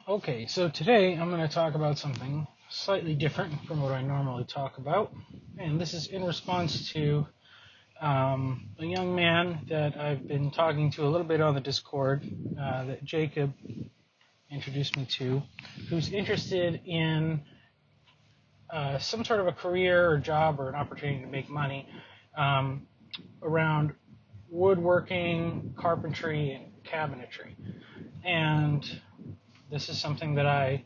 Okay, so today I'm going to talk about something slightly different from what I normally talk about, and this is in response to a young man that I've been talking to a little bit on the Discord that Jacob introduced me to, who's interested in some sort of a career or job or an opportunity to make money around woodworking, carpentry, and cabinetry. And this is something that I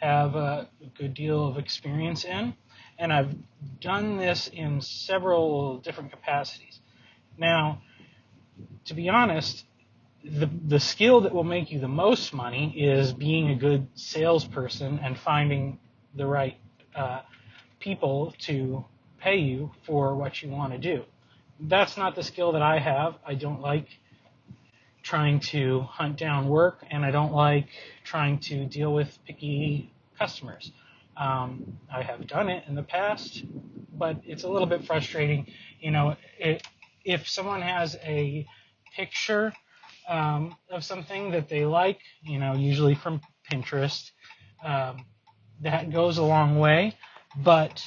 have a good deal of experience in, and I've done this in several different capacities. Now, to be honest, the skill that will make you the most money is being a good salesperson and finding the right people to pay you for what you want to do. That's not the skill that I have. I don't like trying to hunt down work, and I don't like trying to deal with picky customers. I have done it in the past, but it's a little bit frustrating. If someone has a picture of something that they like, usually from Pinterest, that goes a long way, but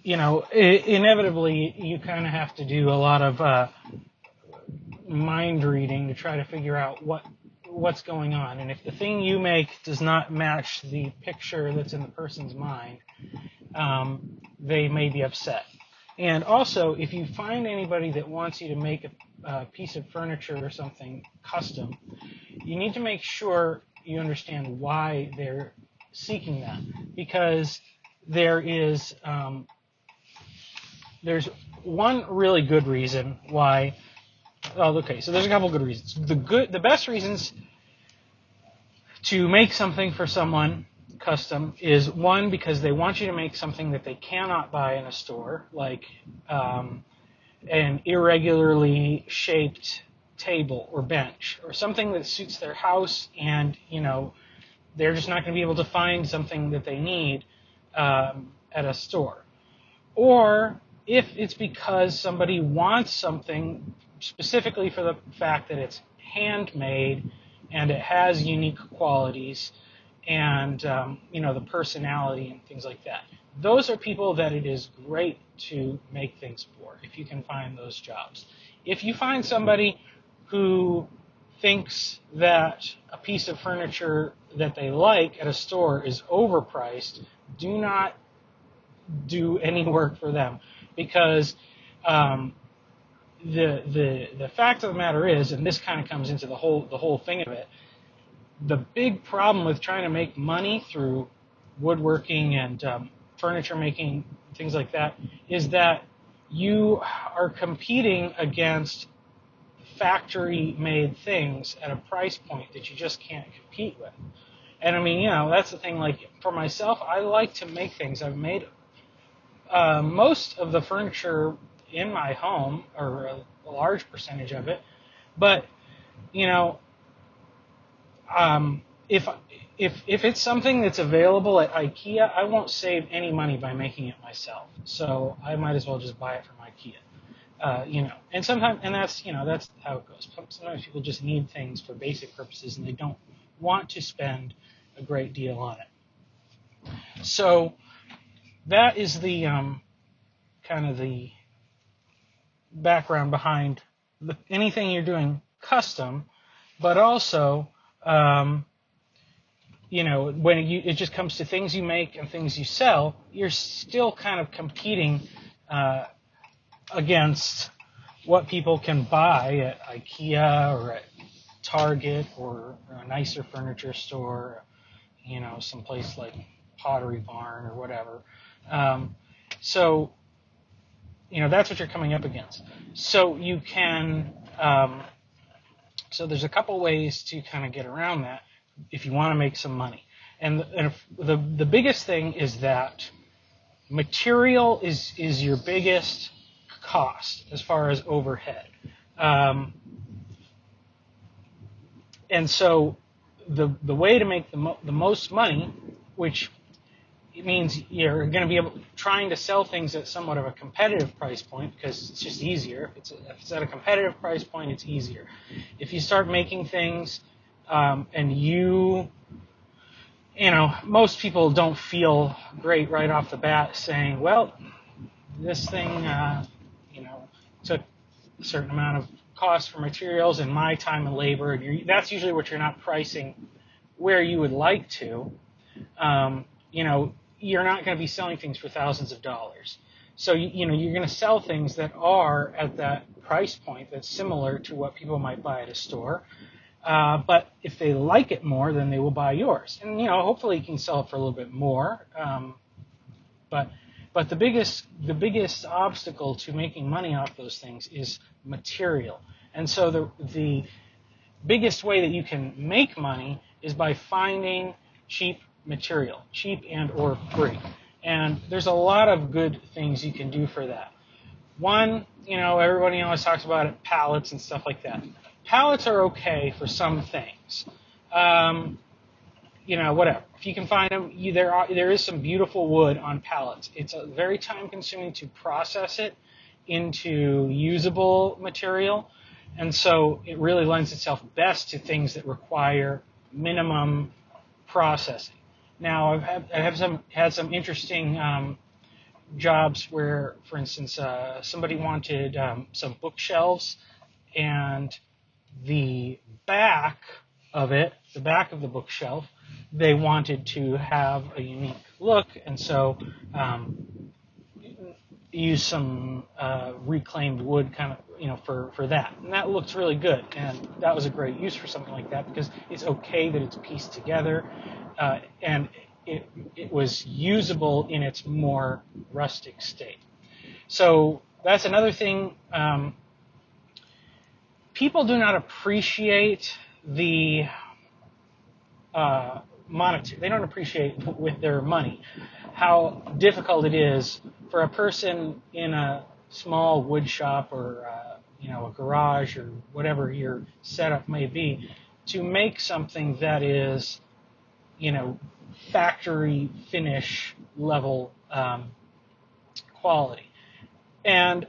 inevitably you kind of have to do a lot of mind reading to try to figure out what's going on. And if the thing you make does not match the picture that's in the person's mind, they may be upset. And also, if you find anybody that wants you to make a piece of furniture or something custom, you need to make sure you understand why they're seeking that, because there's one really good reason why. Oh, okay, so there's a couple good reasons. The best reasons to make something for someone custom is, one, because they want you to make something that they cannot buy in a store, like an irregularly shaped table or bench, or something that suits their house, and they're just not going to be able to find something that they need at a store. Or if it's because somebody wants something specifically for the fact that it's handmade and it has unique qualities and the personality and things like that. Those are people that it is great to make things for, if you can find those jobs. If you find somebody who thinks that a piece of furniture that they like at a store is overpriced, do not do any work for them, because the fact of the matter is, and this kind of comes into the whole thing of it, the big problem with trying to make money through woodworking and furniture making, things like that, is that you are competing against factory-made things at a price point that you just can't compete with. And I mean, that's the thing. Like, for myself, I like to make things. I've made most of the furniture in my home, or a large percentage of it. But if it's something that's available at IKEA, I won't save any money by making it myself. So I might as well just buy it from IKEA. And sometimes, and that's how it goes. Sometimes people just need things for basic purposes, and they don't want to spend a great deal on it. So that is the kind of the background behind anything you're doing custom, but also, when it just comes to things you make and things you sell, you're still kind of competing against what people can buy at IKEA or at Target or a nicer furniture store, someplace like Pottery Barn or whatever. So that's what you're coming up against. So you can, so there's a couple ways to kind of get around that if you want to make some money. And the biggest thing is that material is your biggest cost as far as overhead. And so the way to make the most money, which it means you're going to be trying to sell things at somewhat of a competitive price point, because it's just easier. If it's at a competitive price point, it's easier. If you start making things and most people don't feel great right off the bat saying, well, this thing, took a certain amount of cost for materials and my time and labor. And that's usually what you're not pricing where you would like to. You're not going to be selling things for thousands of dollars. So, you're going to sell things that are at that price point that's similar to what people might buy at a store. But if they like it more, then they will buy yours. And, hopefully you can sell it for a little bit more. But the biggest obstacle to making money off those things is material. And so the biggest way that you can make money is by finding cheap material, cheap and or free. And there's a lot of good things you can do for that. One, everybody always talks about it, pallets and stuff like that. Pallets are okay for some things. Whatever. If you can find them, there is some beautiful wood on pallets. It's very time consuming to process it into usable material. And so it really lends itself best to things that require minimum processing. Now, I have had some interesting jobs where, for instance, somebody wanted some bookshelves, and the back of the bookshelf, they wanted to have a unique look, and so use some reclaimed wood kind of, for that. And that looks really good, and that was a great use for something like that because it's okay that it's pieced together, and it was usable in its more rustic state. So that's another thing. People do not appreciate the monetary. They don't appreciate with their money how difficult it is for a person in a small wood shop or a garage or whatever your setup may be to make something that is factory finish level quality. And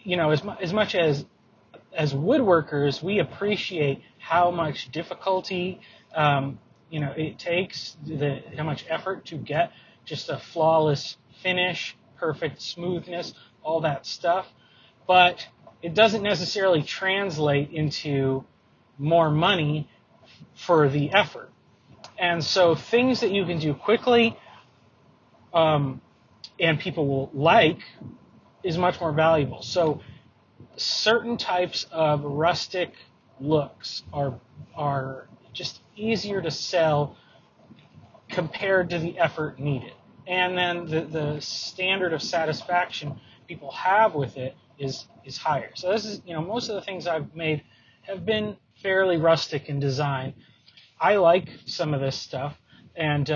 as much as woodworkers, we appreciate how much difficulty it takes, how much effort to get just a flawless finish, perfect smoothness, all that stuff. But it doesn't necessarily translate into more money for the effort. And so things that you can do quickly and people will like is much more valuable. So certain types of rustic looks are just easier to sell compared to the effort needed. And then the standard of satisfaction people have with it is higher. So this is, most of the things I've made have been fairly rustic in design. I like some of this stuff, and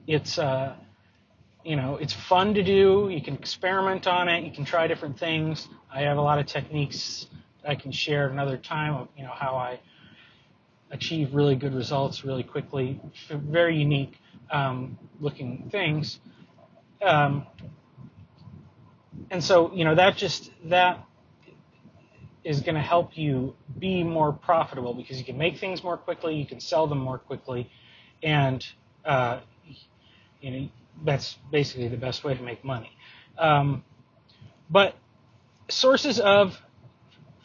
it's fun to do. You can experiment on it. You can try different things. I have a lot of techniques I can share at another time of how I achieve really good results really quickly. Very unique looking things. And so that is going to help you be more profitable because you can make things more quickly, you can sell them more quickly, and that's basically the best way to make money. But sources of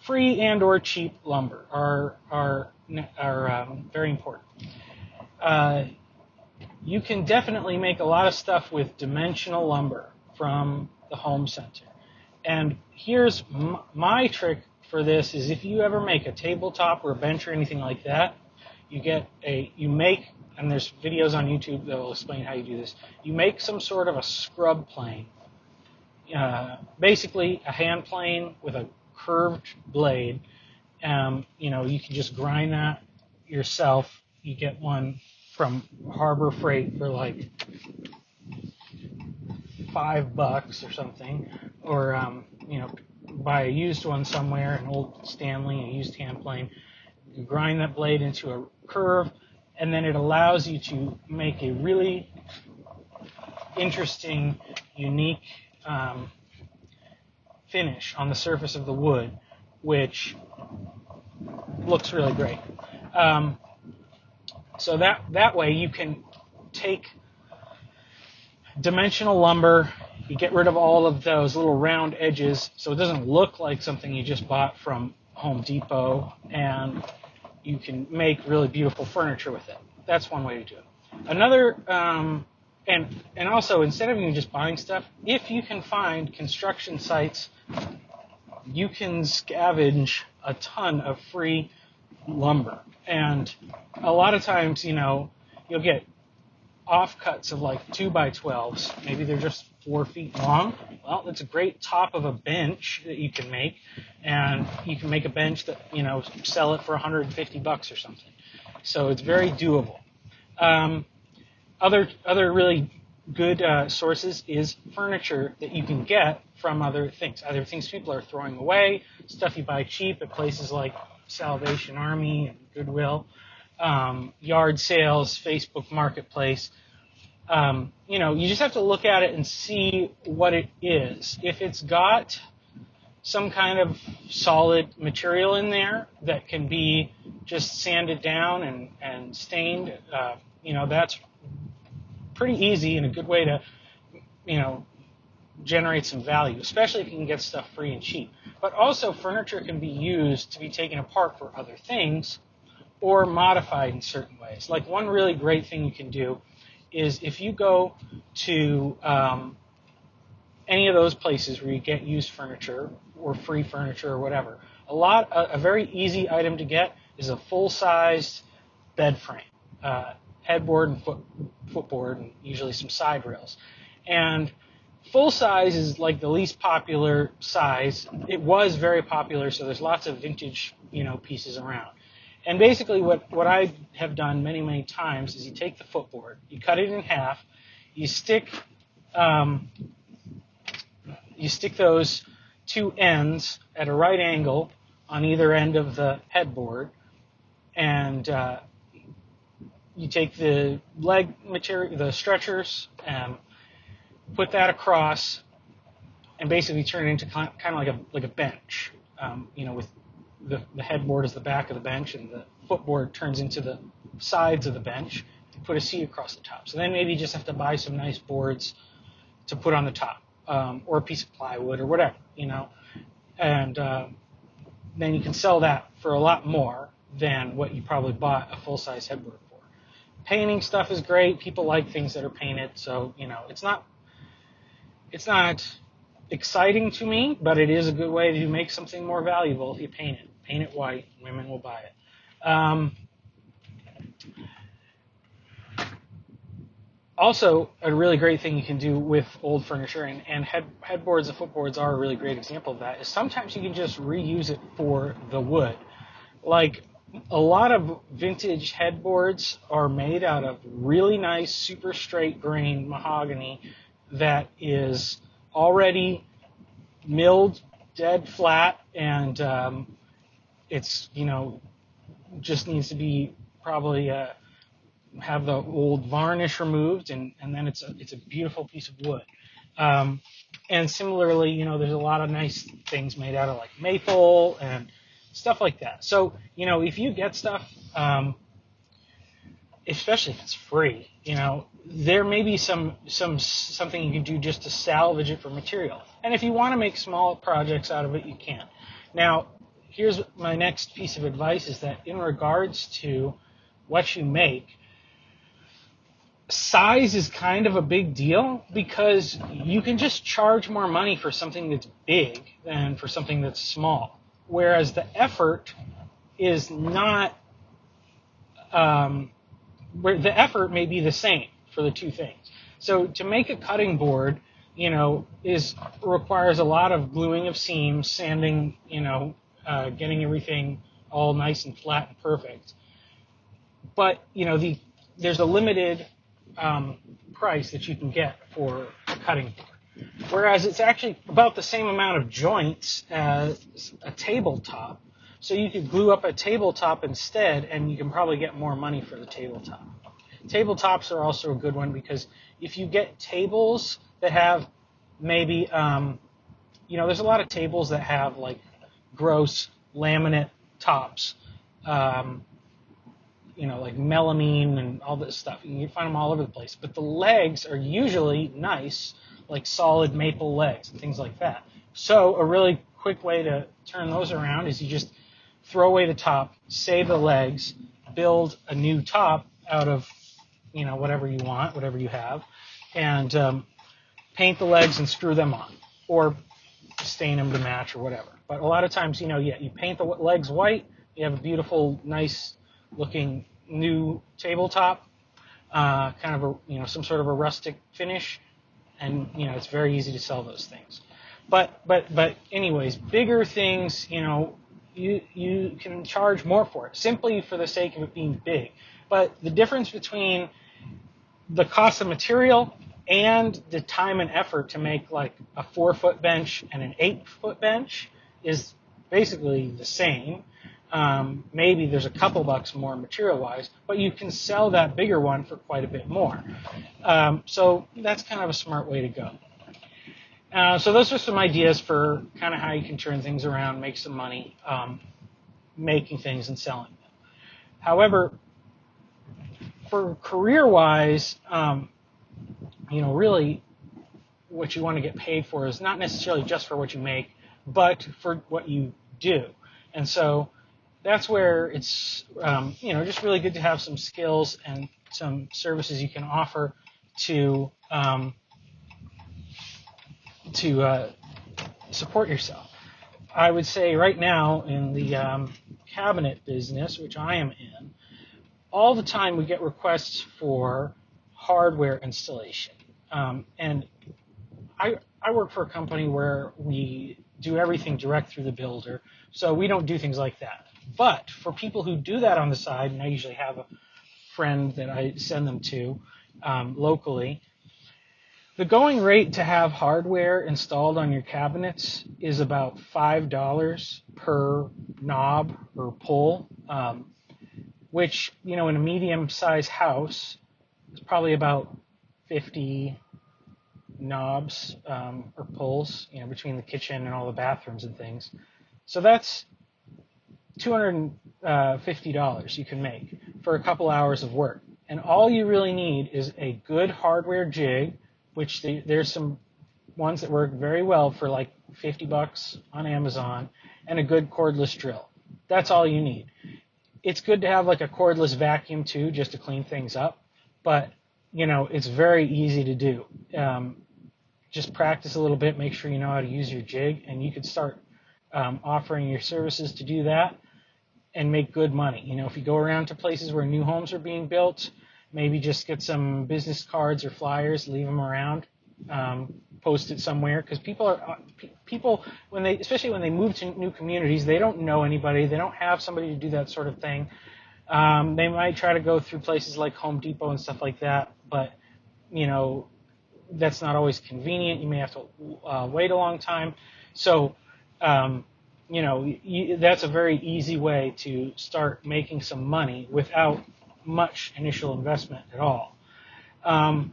free and or cheap lumber are very important. You can definitely make a lot of stuff with dimensional lumber from the home center. And here's my trick for this is if you ever make a tabletop or a bench or anything like that, you make, and there's videos on YouTube that will explain how you do this, you make some sort of a scrub plane. Basically a hand plane with a curved blade. You can just grind that yourself. You get one from Harbor Freight for like $5 or something, or buy a used one somewhere, an old Stanley, a used hand plane. You grind that blade into a curve, and then it allows you to make a really interesting, unique finish on the surface of the wood, which looks really great. So that way you can take dimensional lumber, you get rid of all of those little round edges so it doesn't look like something you just bought from Home Depot, and you can make really beautiful furniture with it. That's one way to do it. Another, and also, instead of even just buying stuff, if you can find construction sites, you can scavenge a ton of free lumber. And a lot of times, you'll get offcuts of like 2x12s. Maybe they're just 4 feet long. Well, it's a great top of a bench that you can make, and you can make a bench that, sell it for $150 or something. So it's very doable. Other really good sources is furniture that you can get from other things people are throwing away, stuff you buy cheap at places like Salvation Army and Goodwill, yard sales, Facebook Marketplace. You just have to look at it and see what it is. If it's got some kind of solid material in there that can be just sanded down and stained, that's pretty easy and a good way to, generate some value, especially if you can get stuff free and cheap. But also, furniture can be used to be taken apart for other things or modified in certain ways. Like, one really great thing you can do is if you go to any of those places where you get used furniture or free furniture or whatever, a very easy item to get is a full-sized bed frame, headboard and footboard, and usually some side rails. And full size is like the least popular size. It was very popular, so there's lots of vintage, pieces around. And basically what I have done many, many times is you take the footboard, you cut it in half, you stick those two ends at a right angle on either end of the headboard, and you take the leg material, the stretchers, and put that across, and basically turn it into kind of like a bench, with the headboard is the back of the bench, and the footboard turns into the sides of the bench. You put a seat across the top. So then maybe you just have to buy some nice boards to put on the top, or a piece of plywood or whatever, and then you can sell that for a lot more than what you probably bought a full-size headboard for. Painting stuff is great. People like things that are painted, so it's not exciting to me, but it is a good way to make something more valuable if you paint it. Paint it white, women will buy it. Also, a really great thing you can do with old furniture, and headboards and footboards are a really great example of that, is sometimes you can just reuse it for the wood. Like, a lot of vintage headboards are made out of really nice, super straight grain mahogany that is already milled dead flat, and it's, just needs to be probably have the old varnish removed, and then it's a beautiful piece of wood. And similarly, there's a lot of nice things made out of like maple and stuff like that. So, if you get stuff, especially if it's free, there may be something you can do just to salvage it for material. And if you want to make small projects out of it, you can. Now, here's my next piece of advice, is that in regards to what you make, size is kind of a big deal, because you can just charge more money for something that's big than for something that's small. Whereas the effort is not, where the effort may be the same for the two things. So to make a cutting board, requires a lot of gluing of seams, sanding, getting everything all nice and flat and perfect. But, there's a limited price that you can get for a cutting board. Whereas it's actually about the same amount of joints as a tabletop. So you could glue up a tabletop instead, and you can probably get more money for the tabletop. Tabletops are also a good one, because if you get tables that have maybe, there's a lot of tables that have like gross laminate tops. like melamine and all this stuff. You can find them all over the place. But the legs are usually nice, like solid maple legs and things like that. So a really quick way to turn those around is you just throw away the top, save the legs, build a new top out of, whatever you want, whatever you have, and paint the legs and screw them on, or stain them to match or whatever. But a lot of times, you paint the legs white, you have a beautiful, nice looking new tabletop, kind of some sort of a rustic finish, and it's very easy to sell those things. But anyways, bigger things, you can charge more for it simply for the sake of it being big. But the difference between the cost of material and the time and effort to make like a 4-foot bench and an 8-foot bench is basically the same. Maybe there's a couple bucks more material-wise, but you can sell that bigger one for quite a bit more. So that's kind of a smart way to go. So those are some ideas for kind of how you can turn things around, make some money, making things and selling them. However, for career-wise, really what you want to get paid for is not necessarily just for what you make, but for what you do. And so that's where it's, just really good to have some skills and some services you can offer to support yourself. I would say right now in the cabinet business, which I am in, all the time we get requests for hardware installation. And I work for a company where we do everything direct through the builder, so we don't do things like that. But for people who do that on the side, and I usually have a friend that I send them to locally, the going rate to have hardware installed on your cabinets is about $5 per knob or pull, which, in a medium-sized house is probably about 50 knobs or pulls, between the kitchen and all the bathrooms and things. So that's $250 you can make for a couple hours of work. And all you really need is a good hardware jig, which there's some ones that work very well for like $50 on Amazon, and a good cordless drill. That's all you need. It's good to have like a cordless vacuum too, just to clean things up, but it's very easy to do. Just practice a little bit, make sure you know how to use your jig, and you could start offering your services to do that and make good money. If you go around to places where new homes are being built, maybe just get some business cards or flyers, leave them around, post it somewhere, because people especially when they move to new communities, they don't know anybody, they don't have somebody to do that sort of thing. They might try to go through places like Home Depot and stuff like that, but that's not always convenient. You may have to wait a long time. So that's a very easy way to start making some money without much initial investment at all. And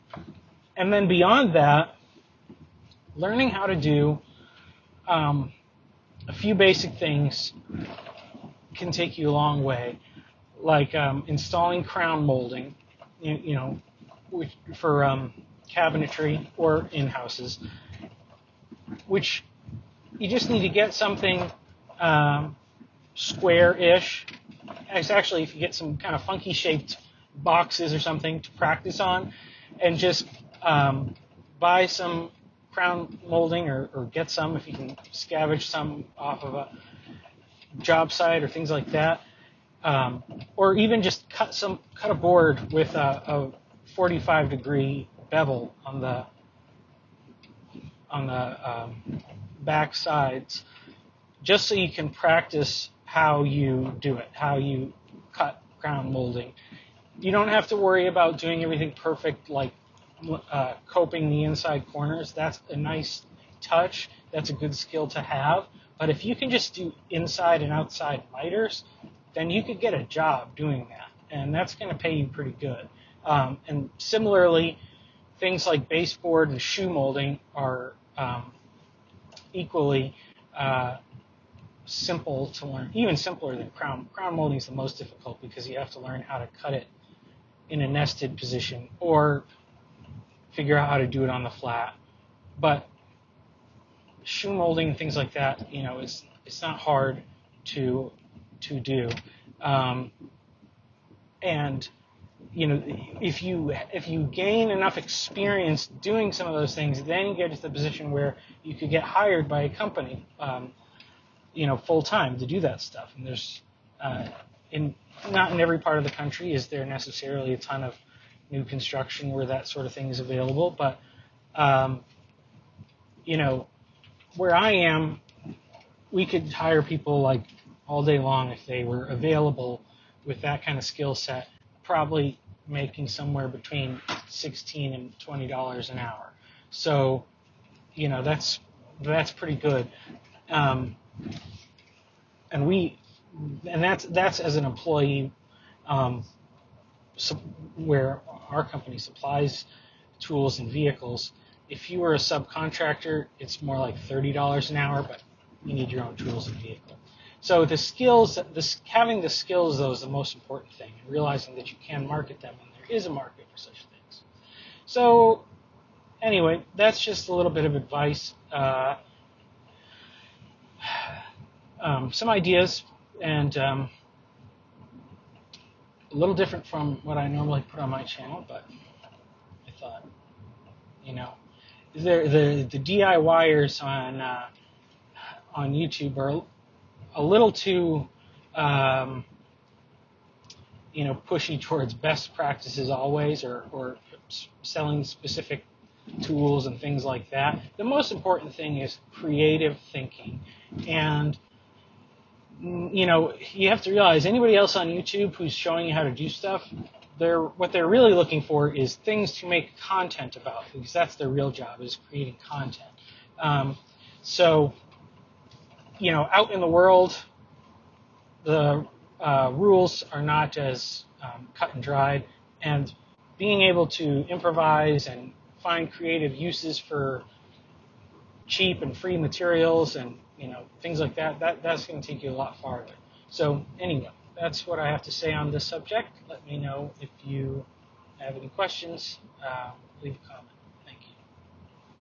then beyond that, learning how to do a few basic things can take you a long way, like installing crown molding, for cabinetry or in houses, which you just need to get something square-ish. Actually, if you get some kind of funky shaped boxes or something to practice on, and just buy some crown molding or get some if you can scavenge some off of a job site or things like that, or even just cut a board with a 45-degree bevel on the back sides, just so you can practice how you do it, how you cut crown molding. You don't have to worry about doing everything perfect, like coping the inside corners. That's a nice touch. That's a good skill to have. But if you can just do inside and outside miters, then you could get a job doing that, and that's going to pay you pretty good. And similarly, things like baseboard and shoe molding are equally simple to learn, even simpler than crown. Crown molding is the most difficult because you have to learn how to cut it in a nested position or figure out how to do it on the flat. But shoe molding and things like that, it's not hard to do. And if you gain enough experience doing some of those things, then you get to the position where you could get hired by a company, full time to do that stuff. And there's not in every part of the country is there necessarily a ton of new construction where that sort of thing is available, but where I am, we could hire people like all day long if they were available with that kind of skill set, probably making somewhere between $16 and $20 an hour. So, that's pretty good. And that's as an employee, where our company supplies tools and vehicles. If you were a subcontractor, it's more like $30 an hour, but you need your own tools and vehicle. So the skills, having the skills, though, is the most important thing, and realizing that you can market them, and there is a market for such things. So anyway, that's just a little bit of advice. Some ideas, and a little different from what I normally put on my channel, but I thought, the DIYers on YouTube are a little too pushy towards best practices always, or selling specific tools and things like that. The most important thing is creative thinking, and you have to realize anybody else on YouTube who's showing you how to do stuff, what they're really looking for is things to make content about, because that's their real job, is creating content. So out in the world, the rules are not as cut and dried, and being able to improvise and find creative uses for cheap and free materials and things like that's going to take you a lot farther. So anyway, that's what I have to say on this subject. Let me know if you have any questions. Leave a comment.